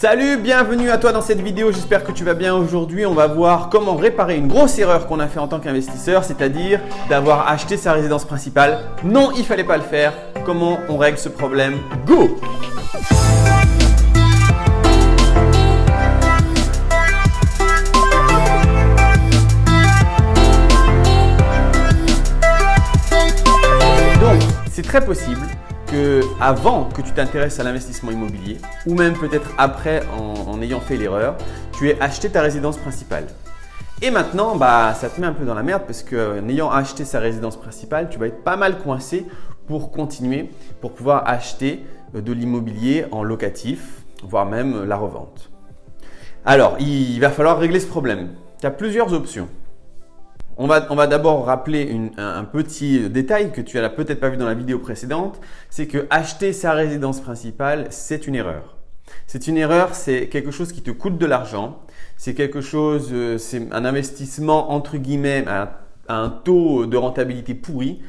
Salut, bienvenue à toi dans cette vidéo, j'espère que tu vas bien. Aujourd'hui, on va voir comment réparer une grosse erreur qu'on a fait en tant qu'investisseur, c'est-à-dire d'avoir acheté sa résidence principale. Non, il ne fallait pas le faire. Comment on règle ce problème? Go! Donc, c'est très possible que avant que tu t'intéresses à l'investissement immobilier ou même peut-être après en ayant fait l'erreur, tu aies acheté ta résidence principale. Et maintenant, ça te met un peu dans la merde parce qu'en ayant acheté sa résidence principale, tu vas être pas mal coincé pour continuer, pour pouvoir acheter de l'immobilier en locatif, voire même la revente. Alors, il va falloir régler ce problème. Tu as plusieurs options. On va d'abord rappeler un petit détail que tu n'as peut-être pas vu dans la vidéo précédente, c'est que acheter sa résidence principale, c'est une erreur. C'est une erreur, c'est quelque chose qui te coûte de l'argent, c'est quelque chose, c'est un investissement entre guillemets à un taux de rentabilité pourri.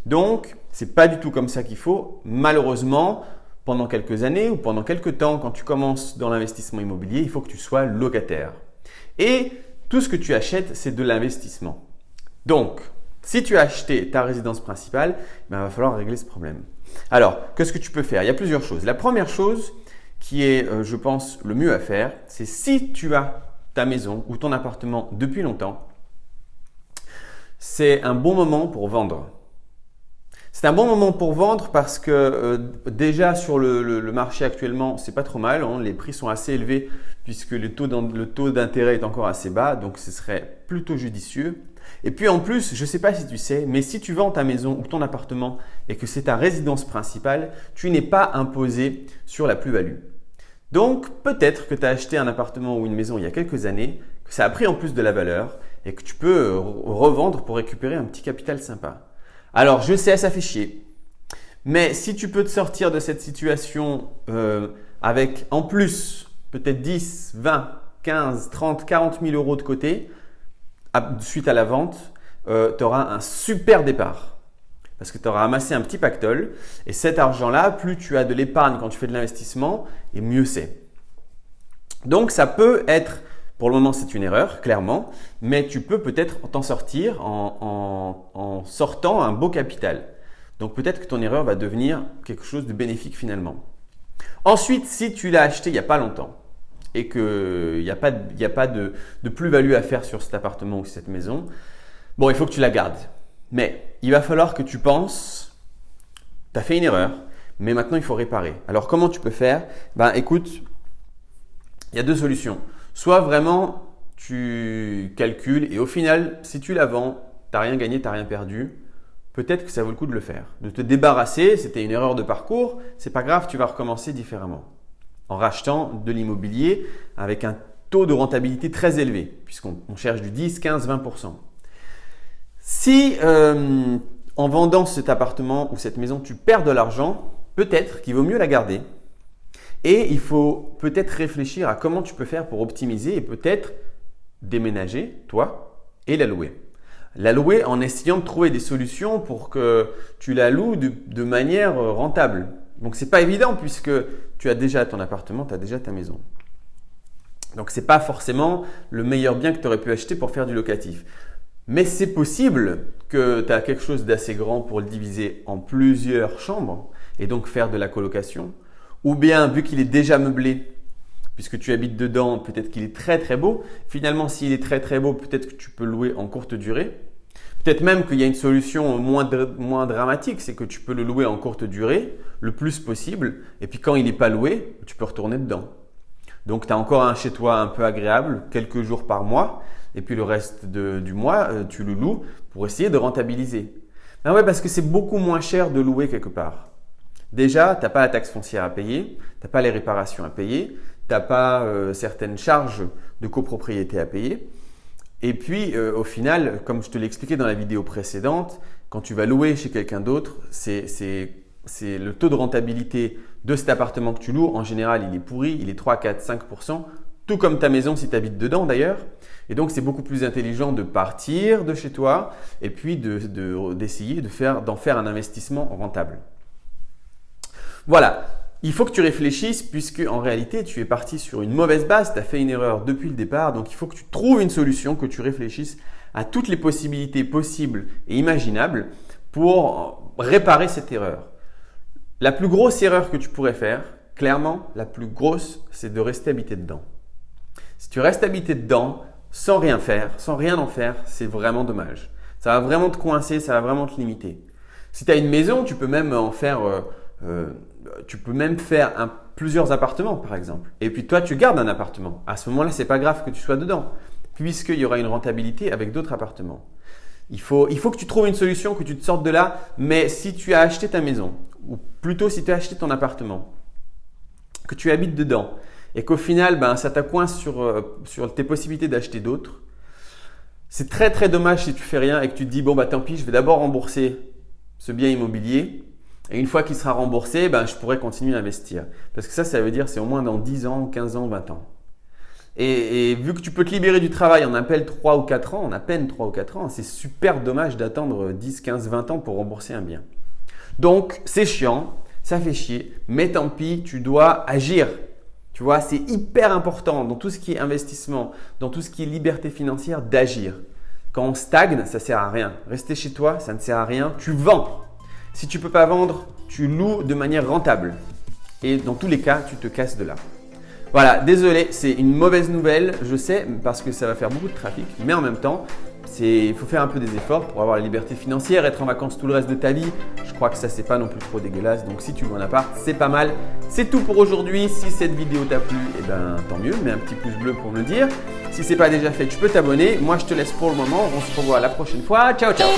Donc, c'est pas du tout comme ça qu'il faut. Malheureusement, pendant quelques années ou pendant quelques temps, quand tu commences dans l'investissement immobilier, il faut que tu sois locataire. Et tout ce que tu achètes, c'est de l'investissement. Donc, si tu as acheté ta résidence principale, il va falloir régler ce problème. Alors, qu'est-ce que tu peux faire? Il y a plusieurs choses. La première chose qui est, je pense, le mieux à faire, c'est si tu as ta maison ou ton appartement depuis longtemps, c'est un bon moment pour vendre. C'est un bon moment pour vendre parce que déjà sur le marché actuellement, c'est pas trop mal. Les prix sont assez élevés puisque le taux d'intérêt est encore assez bas, donc ce serait plutôt judicieux. Et puis en plus, je ne sais pas si tu sais, mais si tu vends ta maison ou ton appartement et que c'est ta résidence principale, tu n'es pas imposé sur la plus-value. Donc peut-être que tu as acheté un appartement ou une maison il y a quelques années, que ça a pris en plus de la valeur et que tu peux revendre pour récupérer un petit capital sympa. Alors je sais, ça fait chier, mais si tu peux te sortir de cette situation avec en plus peut-être 10, 20, 15, 30, 40 000 euros de côté, suite à la vente, tu auras un super départ parce que tu auras amassé un petit pactole et cet argent-là, plus tu as de l'épargne quand tu fais de l'investissement et mieux c'est. Donc ça peut être, pour le moment c'est une erreur clairement, mais tu peux peut-être t'en sortir en sortant un beau capital. Donc peut-être que ton erreur va devenir quelque chose de bénéfique finalement. Ensuite, si tu l'as acheté il n'y a pas longtemps, et qu'il n'y a pas de plus-value à faire sur cet appartement ou cette maison, bon, il faut que tu la gardes. Mais il va falloir que tu penses, tu as fait une erreur, mais maintenant il faut réparer. Alors comment tu peux faire? Écoute, il y a deux solutions. Soit vraiment tu calcules et au final, si tu la vends, tu n'as rien gagné, tu n'as rien perdu. Peut-être que ça vaut le coup de le faire. De te débarrasser, c'était une erreur de parcours, c'est pas grave, tu vas recommencer différemment. En rachetant de l'immobilier avec un taux de rentabilité très élevé, puisqu'on cherche du 10, 15, 20%. Si en vendant cet appartement ou cette maison, tu perds de l'argent, peut-être qu'il vaut mieux la garder. Et il faut peut-être réfléchir à comment tu peux faire pour optimiser et peut-être déménager, toi, et la louer. La louer en essayant de trouver des solutions pour que tu la loues de manière rentable. Donc, ce n'est pas évident puisque tu as déjà ton appartement, tu as déjà ta maison. Donc, ce n'est pas forcément le meilleur bien que tu aurais pu acheter pour faire du locatif. Mais c'est possible que tu as quelque chose d'assez grand pour le diviser en plusieurs chambres et donc faire de la colocation. Ou bien, vu qu'il est déjà meublé, puisque tu habites dedans, peut-être qu'il est très très beau. Finalement, s'il est très très beau, peut-être que tu peux louer en courte durée. Peut-être même qu'il y a une solution moins dramatique, c'est que tu peux le louer en courte durée, le plus possible, et puis quand il n'est pas loué, tu peux retourner dedans. Donc, tu as encore un chez toi un peu agréable, quelques jours par mois, et puis le reste du mois, tu le loues pour essayer de rentabiliser. Ben ouais, parce que c'est beaucoup moins cher de louer quelque part. Déjà, tu n'as pas la taxe foncière à payer, tu n'as pas les réparations à payer, tu n'as pas certaines charges de copropriété à payer. Et puis, au final, comme je te l'ai expliqué dans la vidéo précédente, quand tu vas louer chez quelqu'un d'autre, c'est le taux de rentabilité de cet appartement que tu loues. En général, il est pourri, il est 3, 4, 5%, tout comme ta maison si tu habites dedans d'ailleurs. Et donc, c'est beaucoup plus intelligent de partir de chez toi et puis d'essayer d'en faire un investissement rentable. Voilà. Il faut que tu réfléchisses puisque en réalité, tu es parti sur une mauvaise base, tu as fait une erreur depuis le départ. Donc, il faut que tu trouves une solution, que tu réfléchisses à toutes les possibilités possibles et imaginables pour réparer cette erreur. La plus grosse erreur que tu pourrais faire, clairement, la plus grosse, c'est de rester habité dedans. Si tu restes habité dedans sans rien faire, sans rien en faire, c'est vraiment dommage. Ça va vraiment te coincer, ça va vraiment te limiter. Si tu as une maison, tu peux même en faire, plusieurs appartements par exemple. Et puis toi, tu gardes un appartement. À ce moment-là, c'est pas grave que tu sois dedans, puisqu'il y aura une rentabilité avec d'autres appartements. Il faut que tu trouves une solution, que tu te sortes de là. Mais si tu as acheté ta maison, ou plutôt si tu as acheté ton appartement, que tu habites dedans, et qu'au final, ça t'accoince sur tes possibilités d'acheter d'autres, c'est très très dommage si tu fais rien et que tu te dis bon tant pis, je vais d'abord rembourser ce bien immobilier et une fois qu'il sera remboursé, je pourrai continuer à investir. Parce que ça veut dire c'est au moins dans 10 ans, 15 ans, 20 ans. Et vu que tu peux te libérer du travail en à peine 3 ou 4 ans, c'est super dommage d'attendre 10, 15, 20 ans pour rembourser un bien. Donc c'est chiant, ça fait chier, mais tant pis, tu dois agir. Tu vois, c'est hyper important dans tout ce qui est investissement, dans tout ce qui est liberté financière, d'agir. Quand on stagne, ça ne sert à rien. Rester chez toi, ça ne sert à rien. Tu vends. Si tu ne peux pas vendre, tu loues de manière rentable. Et dans tous les cas, tu te casses de là. Voilà, désolé, c'est une mauvaise nouvelle, je sais, parce que ça va faire beaucoup de trafic. Mais en même temps, il faut faire un peu des efforts pour avoir la liberté financière, être en vacances tout le reste de ta vie. Je crois que ça, c'est pas non plus trop dégueulasse. Donc, si tu veux un appart, c'est pas mal. C'est tout pour aujourd'hui. Si cette vidéo t'a plu, tant mieux. Mets un petit pouce bleu pour me le dire. Si ce n'est pas déjà fait, tu peux t'abonner. Moi, je te laisse pour le moment. On se revoit la prochaine fois. Ciao, ciao.